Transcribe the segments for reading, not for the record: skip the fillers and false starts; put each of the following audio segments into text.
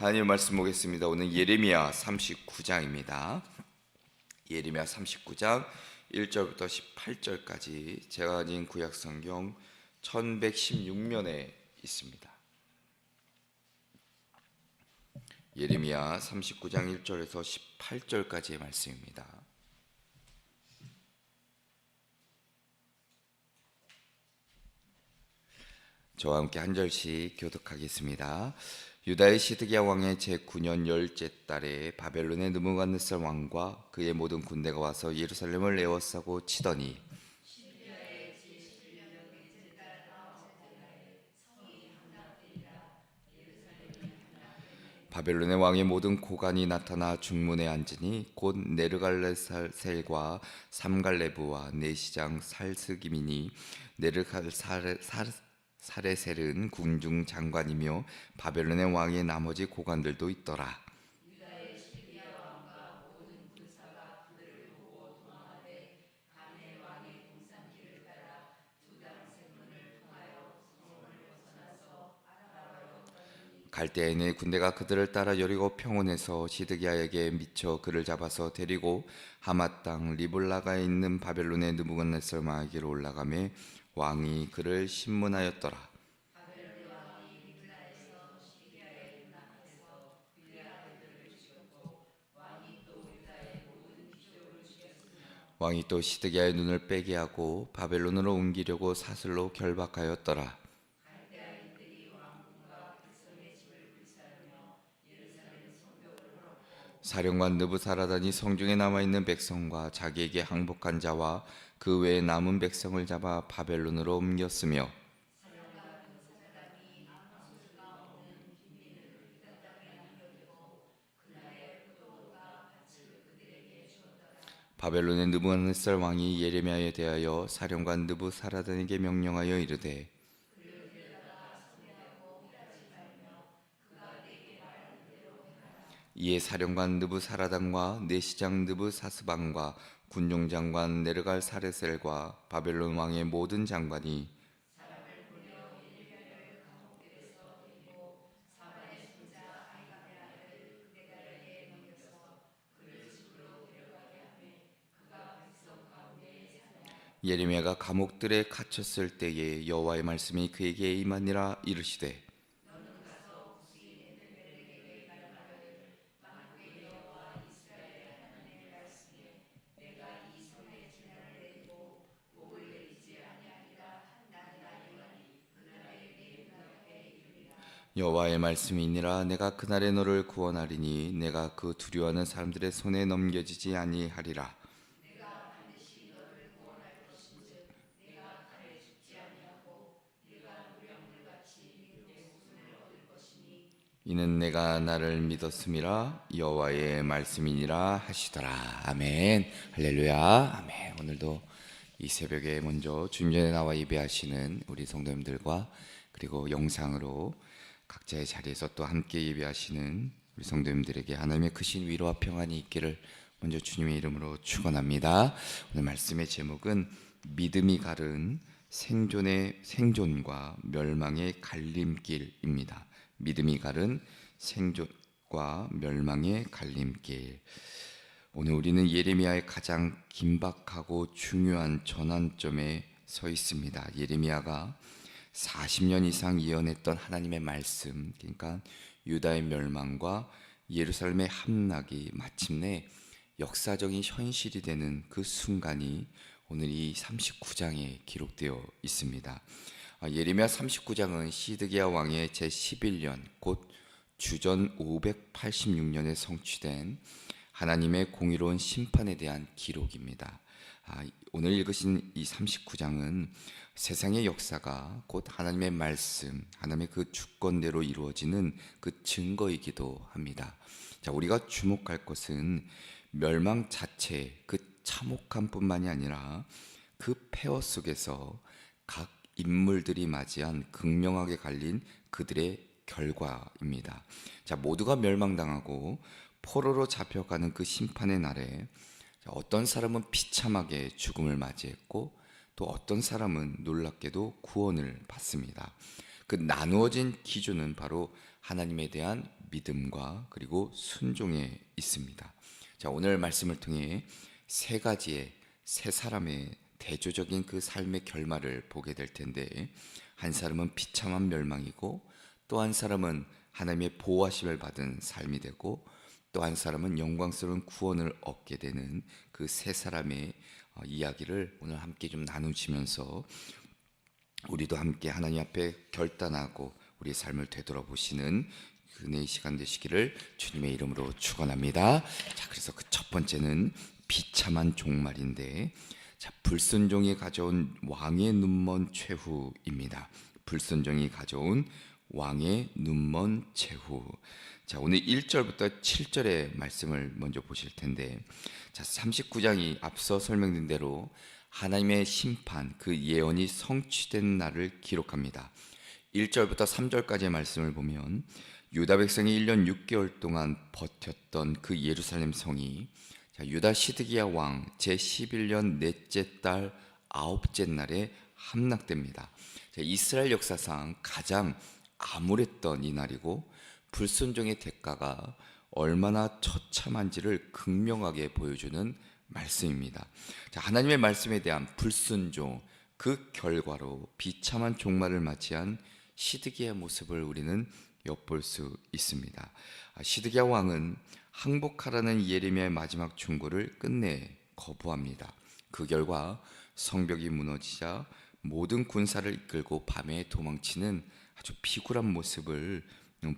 하나님 말씀 보겠습니다. 오늘 예레미야 39장입니다. 예레미야 39장 1절부터 18절까지 제가 가진 구약성경 1116면에 있습니다. 예레미야 39장 1절에서 18절까지의 말씀입니다. 저와 함께 한 절씩 교독하겠습니다. 유다의 시드기야 왕의 제9년 열째 달에 바벨론의 느부갓네살 왕과 그의 모든 군대가 와서 예루살렘을 에워싸고 치더니 바벨론의 왕의 모든 고관이 나타나 중문에 앉으니 곧 네르갈레살과 삼갈레브와 내시장 살스기민이 사레셀은 궁중 장관이며 바벨론의 왕의 나머지 고관들도 있더라. 갈대아인의 군대가 그들을 따라 여리고 평원에서 시드기야에게 미쳐 그를 잡아서 데리고 하맛 땅 리블라가에 있는 바벨론의 느부갓네살 왕에게로 올라가매 왕이 그를 신문하였더라. 왕이 또 시드기야의 눈을 빼게 하고 바벨론으로 옮기려고 사슬로 결박하였더라. 사령관 느부사라단이 성중에 남아있는 백성과 자기에게 항복한 자와 그 외에 남은 백성을 잡아 바벨론으로 옮겼으며 바벨론의 느부갓네살 왕이 예레미야에 대하여 사령관 느부사라단에게 명령하여 이르되 이에 사령관 느부사라단과 내시장 느부사스반과 군종장관 네르갈사레셀과 바벨론 왕의 모든 장관이 예레미야가 감옥들에 갇혔을 때에 여호와의 말씀이 그에게 임하니라. 이르시되 여호와의 말씀이니라. 내가 그날에 너를 구원하리니 내가 그 두려워하는 사람들의 손에 넘겨지지 아니하리라. 이는 내가 나를 믿었음이라. 여호와의 말씀이니라 하시더라. 아멘. 할렐루야. 아멘. 오늘도 이 새벽에 먼저 주님 전에 나와 예배하시는 우리 성도님들과 그리고 영상으로 각자의 자리에서 또 함께 예배하시는 우리 성도님들에게 하나님의 크신 위로와 평안이 있기를 먼저 주님의 이름으로 축원합니다. 오늘 말씀의 제목은 믿음이 가른 생존과 멸망의 갈림길입니다. 믿음이 가른 생존과 멸망의 갈림길. 오늘 우리는 예레미야의 가장 긴박하고 중요한 전환점에 서 있습니다. 예레미야가 40년 이상 예언했던 하나님의 말씀, 그러니까 유다의 멸망과 예루살렘의 함락이 마침내 역사적인 현실이 되는 그 순간이 오늘 이 39장에 기록되어 있습니다. 예레미야 39장은 시드기야 왕의 제11년 곧 주전 586년에 성취된 하나님의 공의로운 심판에 대한 기록입니다. 오늘 읽으신 이 39장은 세상의 역사가 곧 하나님의 말씀, 하나님의 그 주권대로 이루어지는 그 증거이기도 합니다. 자, 우리가 주목할 것은 멸망 자체, 그 참혹함뿐만이 아니라 그 폐허 속에서 각 인물들이 맞이한 극명하게 갈린 그들의 결과입니다. 자, 모두가 멸망당하고 포로로 잡혀가는 그 심판의 날에 어떤 사람은 비참하게 죽음을 맞이했고 또 어떤 사람은 놀랍게도 구원을 받습니다. 그 나누어진 기준은 바로 하나님에 대한 믿음과 그리고 순종에 있습니다. 자, 오늘 말씀을 통해 세 가지의 세 사람의 대조적인 그 삶의 결말을 보게 될 텐데, 한 사람은 비참한 멸망이고, 또 한 사람은 하나님의 보호하심을 받은 삶이 되고, 또 한 사람은 영광스러운 구원을 얻게 되는 그 세 사람의 이야기를 오늘 함께 좀 나누시면서 우리도 함께 하나님 앞에 결단하고 우리의 삶을 되돌아보시는 은혜의 시간 되시기를 주님의 이름으로 축원합니다. 자, 그래서 그 첫 번째는 비참한 종말인데, 자, 불순종이 가져온 왕의 눈먼 최후입니다. 불순종이 가져온 왕의 눈먼 최후. 자, 오늘 1절부터 7절의 말씀을 먼저 보실 텐데, 자, 39장이 앞서 설명된 대로 하나님의 심판, 그 예언이 성취된 날을 기록합니다. 1절부터 3절까지의 말씀을 보면 유다 백성이 1년 6개월 동안 버텼던 그 예루살렘 성이, 자, 유다 시드기야 왕 제11년 넷째 달 아홉째 날에 함락됩니다. 자, 이스라엘 역사상 가장 암울했던 이 날이고, 불순종의 대가가 얼마나 처참한지를 극명하게 보여주는 말씀입니다. 자, 하나님의 말씀에 대한 불순종, 그 결과로 비참한 종말을 맞이한 시드기야 모습을 우리는 엿볼 수 있습니다. 시드기야 왕은 항복하라는 예레미야의 마지막 충고를 끝내 거부합니다. 그 결과 성벽이 무너지자 모든 군사를 이끌고 밤에 도망치는 아주 비굴한 모습을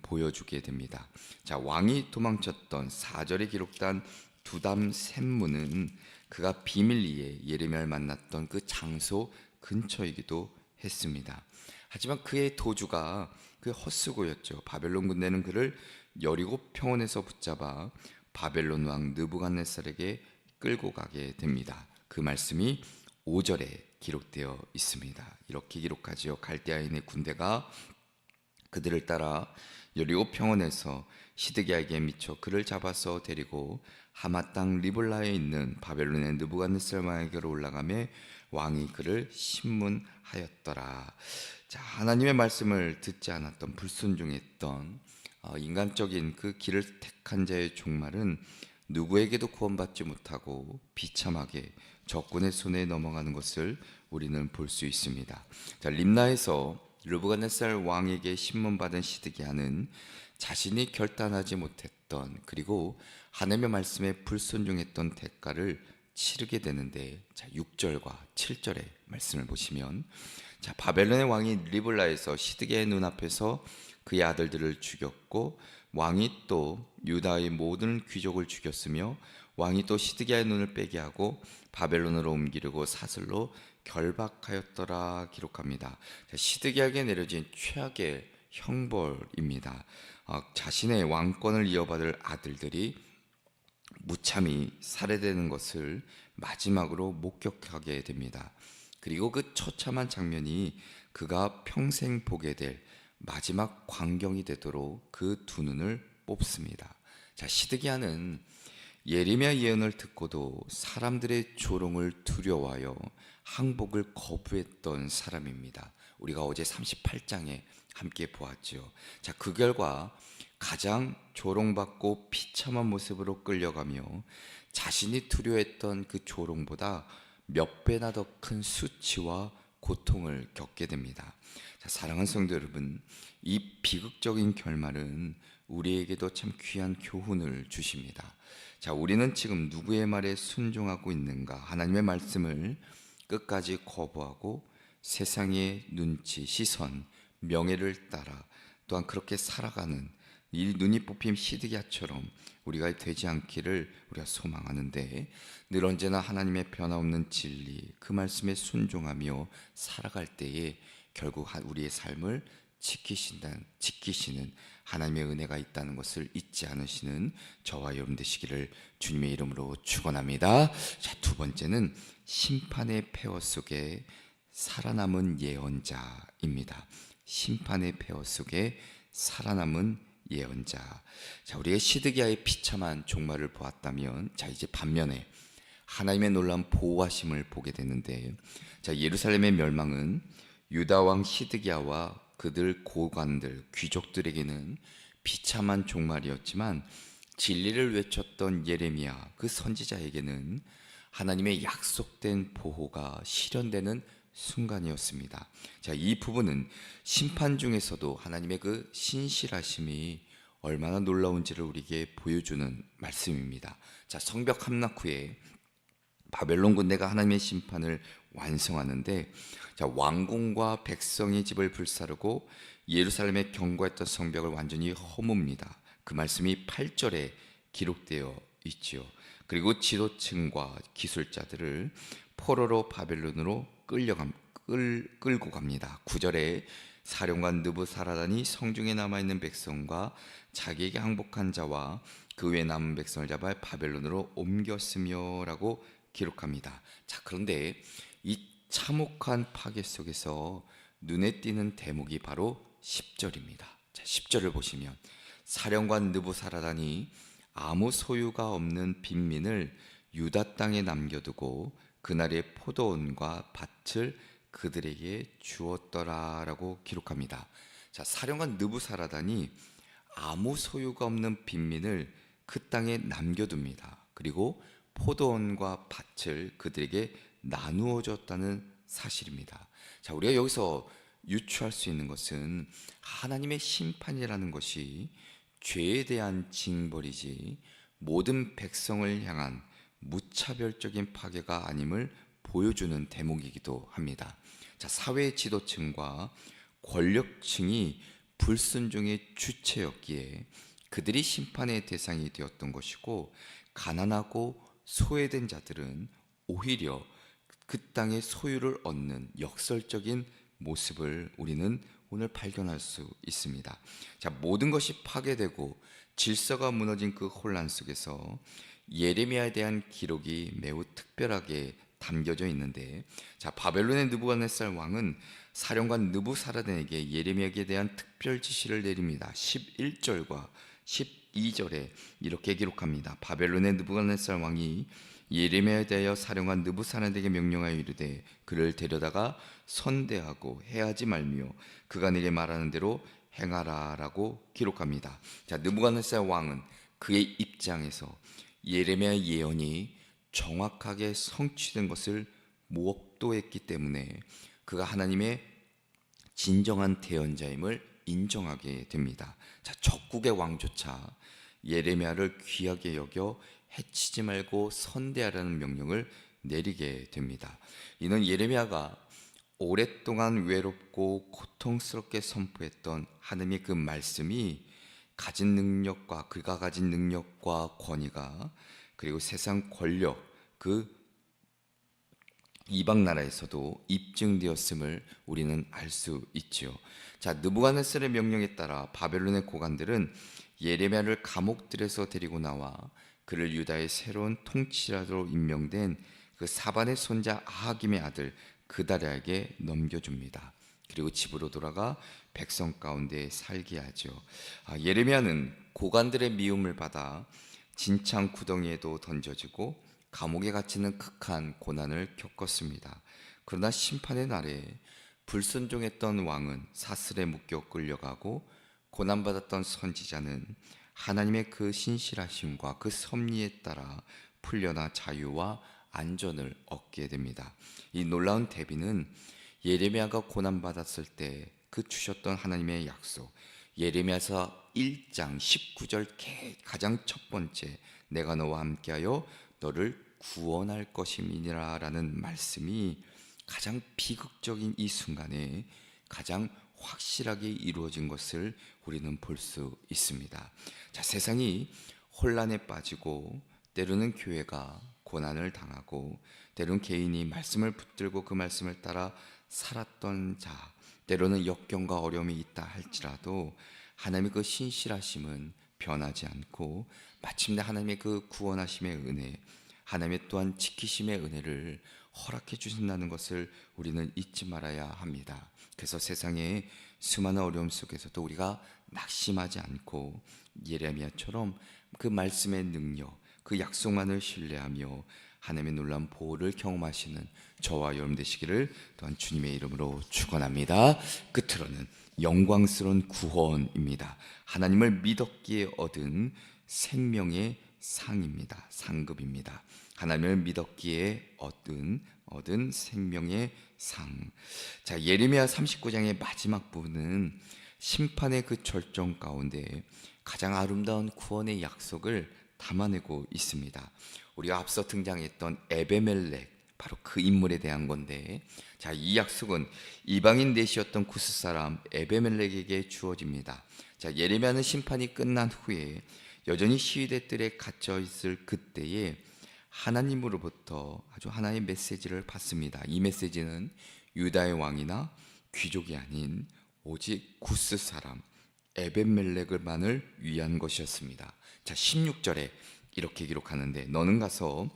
보여주게 됩니다. 자, 왕이 도망쳤던 4절에 기록된 두담 샘문은 그가 비밀리에 예레미야를 만났던 그 장소 근처이기도 했습니다. 하지만 그의 도주가 그 헛수고였죠. 바벨론 군대는 그를 여리고 평원에서 붙잡아 바벨론 왕 느부갓네살에게 끌고 가게 됩니다. 그 말씀이 5절에 기록되어 있습니다. 이렇게 기록하지요. 갈대아인의 군대가 그들을 따라 여리고 평원에서 시드기야에게 미쳐 그를 잡아서 데리고 하마 땅 리블라에 있는 바벨론의 느부갓네살 왕에게로 올라가며 왕이 그를 신문하였더라. 자, 하나님의 말씀을 듣지 않았던, 불순종했던 인간적인 그 길을 택한 자의 종말은 누구에게도 구원받지 못하고 비참하게 적군의 손에 넘어가는 것을 우리는 볼 수 있습니다. 자, 림나에서 느부갓네살 왕에게 신문받은 시드기야는 자신이 결단하지 못했던, 그리고 하나님의 말씀에 불순종했던 대가를 치르게 되는데, 자, 6절과 7절의 말씀을 보시면, 자, 바벨론의 왕이 리블라에서 시드기야의 눈앞에서 그의 아들들을 죽였고, 왕이 또 유다의 모든 귀족을 죽였으며, 왕이 또 시드기야의 눈을 빼게 하고 바벨론으로 옮기려고 사슬로 결박하였더라 기록합니다. 자, 시드기야에게 내려진 최악의 형벌입니다. 자신의 왕권을 이어받을 아들들이 무참히 살해되는 것을 마지막으로 목격하게 됩니다. 그리고 그 처참한 장면이 그가 평생 보게 될 마지막 광경이 되도록 그 두 눈을 뽑습니다. 자, 시드기야는 예레미야 예언을 듣고도 사람들의 조롱을 두려워하여 항복을 거부했던 사람입니다. 우리가 어제 38장에 함께 보았죠. 자, 그 결과 가장 조롱받고 비참한 모습으로 끌려가며 자신이 두려워했던 그 조롱보다 몇 배나 더 큰 수치와 고통을 겪게 됩니다. 자, 사랑하는 성도 여러분, 이 비극적인 결말은 우리에게도 참 귀한 교훈을 주십니다. 자, 우리는 지금 누구의 말에 순종하고 있는가? 하나님의 말씀을 끝까지 거부하고 세상의 눈치, 시선, 명예를 따라 또한 그렇게 살아가는 이 눈이 뽑힌 시드기야처럼 우리가 되지 않기를 우리가 소망하는데, 늘 언제나 하나님의 변화없는 진리, 그 말씀에 순종하며 살아갈 때에 결국 우리의 삶을 지키시는 하나님의 은혜가 있다는 것을 잊지 않으시는 저와 여러분 되시기를 주님의 이름으로 축원합니다. 자, 두 번째는 심판의 폐허 속에 살아남은 예언자입니다. 심판의 폐허 속에 살아남은 예언자. 자, 우리의 시드기야의 비참한 종말을 보았다면, 자, 이제 반면에 하나님의 놀라운 보호하심을 보게 되는데, 자, 예루살렘의 멸망은 유다 왕 시드기야와 그들 고관들, 귀족들에게는 비참한 종말이었지만 진리를 외쳤던 예레미야 그 선지자에게는 하나님의 약속된 보호가 실현되는 순간이었습니다. 자, 이 부분은 심판 중에서도 하나님의 그 신실하심이 얼마나 놀라운지를 우리에게 보여주는 말씀입니다. 자, 성벽 함락 후에 바벨론 군대가 하나님의 심판을 완성하는데, 자, 왕궁과 백성의 집을 불사르고 예루살렘에 경고했던 성벽을 완전히 허뭅니다. 그 말씀이 8절에 기록되어 있지요. 그리고 지도층과 기술자들을 포로로 바벨론으로 끌고 갑니다. 9절에 사령관 느부사라단이 성중에 남아있는 백성과 자기에게 항복한 자와 그 외에 남은 백성을 잡아 바벨론으로 옮겼으며 라고 기록합니다. 자, 그런데 이 참혹한 파괴 속에서 눈에 띄는 대목이 바로 10절입니다. 자, 10절을 보시면 사령관 느부사라단이 아무 소유가 없는 빈민을 유다 땅에 남겨두고 그날의 포도원과 밭을 그들에게 주었더라라고 기록합니다. 자, 사령관 느부사라단이 아무 소유가 없는 빈민을 그 땅에 남겨둡니다. 그리고 포도원과 밭을 그들에게 나누어 줬다는 사실입니다. 자, 우리가 여기서 유추할 수 있는 것은 하나님의 심판이라는 것이 죄에 대한 징벌이지 모든 백성을 향한 무차별적인 파괴가 아님을 보여주는 대목이기도 합니다. 자, 사회 지도층과 권력층이 불순종의 주체였기에 그들이 심판의 대상이 되었던 것이고, 가난하고 소외된 자들은 오히려 그 땅의 소유를 얻는 역설적인 모습을 우리는 오늘 발견할 수 있습니다. 자, 모든 것이 파괴되고 질서가 무너진 그 혼란 속에서 예레미야에 대한 기록이 매우 특별하게 담겨져 있는데, 자, 바벨론의 느부갓네살 왕은 사령관 느부사라단에게 예레미야에 대한 특별 지시를 내립니다. 11절과 12절에 이렇게 기록합니다. 바벨론의 느부갓네살 왕이 예레미야에 대하여 사령관 느부사라단에게 명령하여 이르되 그를 데려다가 선대하고 해하지 말며 그가 내게 말하는 대로 행하라라고 기록합니다. 자, 느부갓네살 왕은 그의 입장에서 예레미야의 예언이 정확하게 성취된 것을 목도했기 때문에 그가 하나님의 진정한 대언자임을 인정하게 됩니다. 자, 적국의 왕조차 예레미야를 귀하게 여겨 해치지 말고 선대하라는 명령을 내리게 됩니다. 이는 예레미야가 오랫동안 외롭고 고통스럽게 선포했던 하나님의 그 말씀이 가진 능력과 그가 가진 능력과 권위가 그리고 세상 권력 그 이방 나라에서도 입증되었음을 우리는 알 수 있죠. 자, 느부갓네살의 명령에 따라 바벨론의 고관들은 예레미야를 감옥들에서 데리고 나와 그를 유다의 새로운 통치자로 임명된 그 사반의 손자 아하김의 아들 그다랴에게 넘겨줍니다. 그리고 집으로 돌아가 백성 가운데 살게 하죠. 예레미야는 고관들의 미움을 받아 진창 구덩이에도 던져지고 감옥에 갇히는 극한 고난을 겪었습니다. 그러나 심판의 날에 불순종했던 왕은 사슬에 묶여 끌려가고 고난받았던 선지자는 하나님의 그 신실하심과 그 섭리에 따라 풀려나 자유와 안전을 얻게 됩니다. 이 놀라운 대비는 예레미야가 고난받았을 때 그 주셨던 하나님의 약속, 예레미야서 1장 19절 가장 첫 번째, 내가 너와 함께하여 너를 구원할 것임이니라 라는 말씀이 가장 비극적인 이 순간에 가장 확실하게 이루어진 것을 우리는 볼 수 있습니다. 자, 세상이 혼란에 빠지고 때로는 교회가 고난을 당하고 때로는 개인이 말씀을 붙들고 그 말씀을 따라 살았던 자, 때로는 역경과 어려움이 있다 할지라도 하나님의 그 신실하심은 변하지 않고 마침내 하나님의 그 구원하심의 은혜, 하나님의 또한 지키심의 은혜를 허락해 주신다는 것을 우리는 잊지 말아야 합니다. 그래서 세상의 수많은 어려움 속에서도 우리가 낙심하지 않고 예레미야처럼 그 말씀의 능력, 그 약속만을 신뢰하며 하나님의 놀라운 보호를 경험하시는 저와 여러분 되시기를 또한 주님의 이름으로 축원합니다. 끝으로는 영광스러운 구원입니다. 하나님을 믿었기에 얻은 생명의 상입니다. 상급입니다. 하나님을 믿었기에 얻은 생명의 상. 자, 예레미야 39장의 마지막 부분은 심판의 그 절정 가운데 가장 아름다운 구원의 약속을 담아내고 있습니다. 우리가 앞서 등장했던 에베멜렉, 바로 그 인물에 대한 건데, 자, 이 약속은 이방인 넷이었던 구스 사람 에베멜렉에게 주어집니다. 자, 예레미야는 심판이 끝난 후에 여전히 시위대 뜰에 갇혀 있을 그때에 하나님으로부터 아주 하나의 메시지를 받습니다. 이 메시지는 유다의 왕이나 귀족이 아닌 오직 구스 사람 에벤멜렉을만을 위한 것이었습니다. 자, 16절에 이렇게 기록하는데, 너는 가서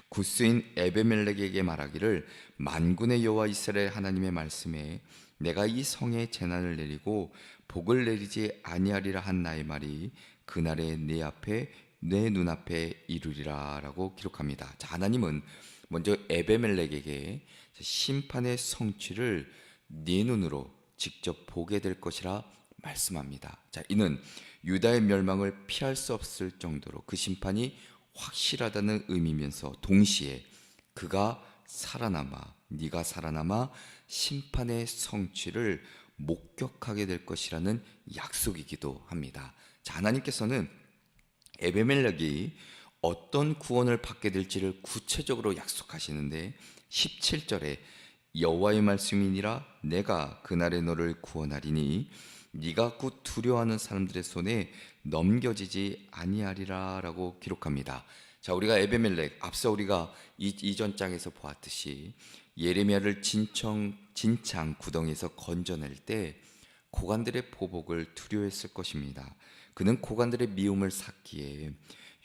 구스인 에벤멜렉에게 말하기를, 만군의 여호와 이스라엘 하나님의 말씀에 내가 이 성에 재난을 내리고 복을 내리지 아니하리라 한 나의 말이 그날에 내 눈앞에 이루리라 라고 기록합니다. 자, 하나님은 먼저 에베멜렉에게 심판의 성취를 네 눈으로 직접 보게 될 것이라 말씀합니다. 자, 이는 유다의 멸망을 피할 수 없을 정도로 그 심판이 확실하다는 의미면서 동시에 네가 살아남아 심판의 성취를 목격하게 될 것이라는 약속이기도 합니다. 자, 하나님께서는 에베멜렉이 어떤 구원을 받게 될지를 구체적으로 약속하시는데, 17절에 여호와의 말씀이니라 내가 그날에 너를 구원하리니 네가 곧 두려워하는 사람들의 손에 넘겨지지 아니하리라 라고 기록합니다. 자, 우리가 에베멜렉, 앞서 우리가 이전 장에서 보았듯이 예레미야를 진창 구덩이에서 건져낼 때 고관들의 보복을 두려워했을 것입니다. 그는 고관들의 미움을 샀기에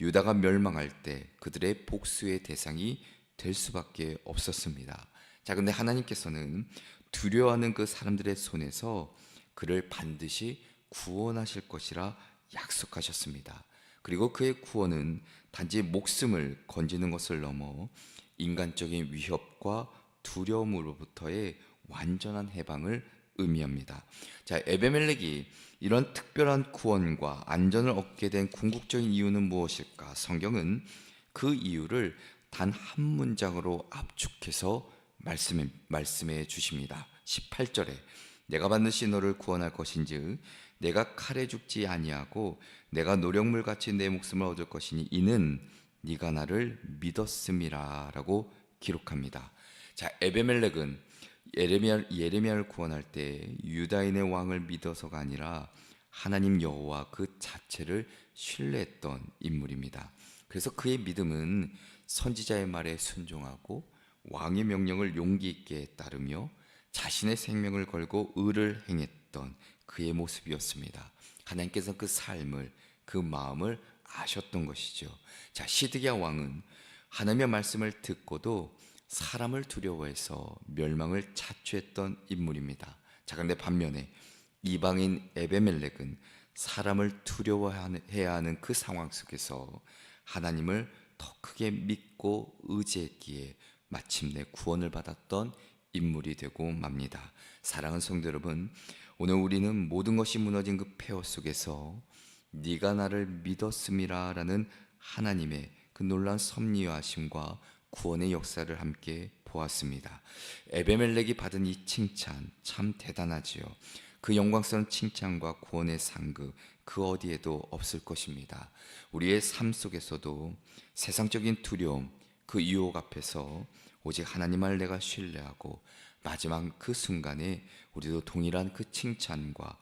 유다가 멸망할 때 그들의 복수의 대상이 될 수밖에 없었습니다. 자, 근데 하나님께서는 두려워하는 그 사람들의 손에서 그를 반드시 구원하실 것이라 약속하셨습니다. 그리고 그의 구원은 단지 목숨을 건지는 것을 넘어 인간적인 위협과 두려움으로부터의 완전한 해방을 의미합니다. 자, 에베멜렉이 이런 특별한 구원과 안전을 얻게 된 궁극적인 이유는 무엇일까? 성경은 그 이유를 단 한 문장으로 압축해서 말씀해 주십니다. 18절에 내가 반드시 너를 구원할 것인즉 내가 칼에 죽지 아니하고 내가 노력물 같이 내 목숨을 얻을 것이니 이는 네가 나를 믿었음이라 라고 기록합니다. 자, 에베멜렉은 예레미야를 구원할 때 유다인의 왕을 믿어서가 아니라 하나님 여호와 그 자체를 신뢰했던 인물입니다. 그래서 그의 믿음은 선지자의 말에 순종하고 왕의 명령을 용기 있게 따르며 자신의 생명을 걸고 의를 행했던 그의 모습이었습니다. 하나님께서 그 삶을, 그 마음을 아셨던 것이죠. 자, 시드기야 왕은 하나님의 말씀을 듣고도 사람을 두려워해서 멸망을 자초했던 인물입니다. 자, 그런데 반면에 이방인 에베멜렉은 사람을 두려워해야 하는 그 상황 속에서 하나님을 더 크게 믿고 의지했기에 마침내 구원을 받았던 인물이 되고 맙니다. 사랑하는 성도 여러분, 오늘 우리는 모든 것이 무너진 그 폐허 속에서 네가 나를 믿었음이라 라는 하나님의 그 놀라운 섭리하심과 구원의 역사를 함께 보았습니다. 에베멜렉이 받은 이 칭찬 참 대단하지요. 그 영광스러운 칭찬과 구원의 상급 그 어디에도 없을 것입니다. 우리의 삶 속에서도 세상적인 두려움, 그 유혹 앞에서 오직 하나님을 내가 신뢰하고 마지막 그 순간에 우리도 동일한 그 칭찬과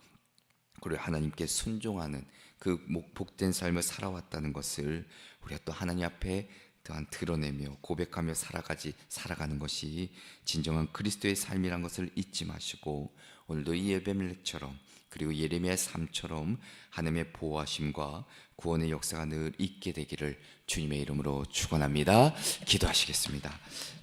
그리고 하나님께 순종하는 그 복된 삶을 살아왔다는 것을 우리가 또 하나님 앞에 또한 드러내며 고백하며 살아가는 것이 진정한 그리스도의 삶이란 것을 잊지 마시고 오늘도 이 에베멜렉처럼 그리고 예레미야의 삶처럼 하나님의 보호하심과 구원의 역사가 늘 있게 되기를 주님의 이름으로 축원합니다. 기도하시겠습니다.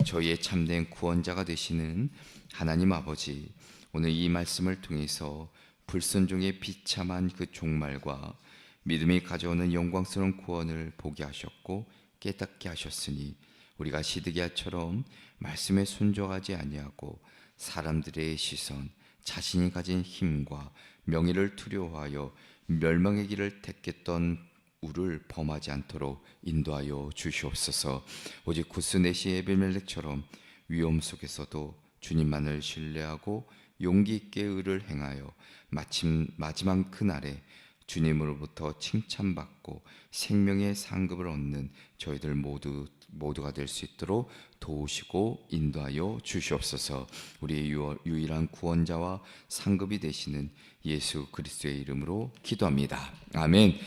저희의 참된 구원자가 되시는 하나님 아버지, 오늘 이 말씀을 통해서 불순종의 비참한 그 종말과 믿음이 가져오는 영광스러운 구원을 보게 하셨고 깨닫게 하셨으니 우리가 시드기야처럼 말씀에 순종하지 아니하고 사람들의 시선, 자신이 가진 힘과 명예를 두려워하여 멸망의 길을 택했던 우를 범하지 않도록 인도하여 주시옵소서. 오직 구스네시 에벨멜렉처럼 위험 속에서도 주님만을 신뢰하고 용기 있게 의를 행하여 마침 마지막 그날에 주님으로부터 칭찬받고 생명의 상급을 얻는 저희들 모두가 될 수 있도록 도우시고 인도하여 주시옵소서. 우리의 유일한 구원자와 상급이 되시는 예수 그리스도의 이름으로 기도합니다. 아멘.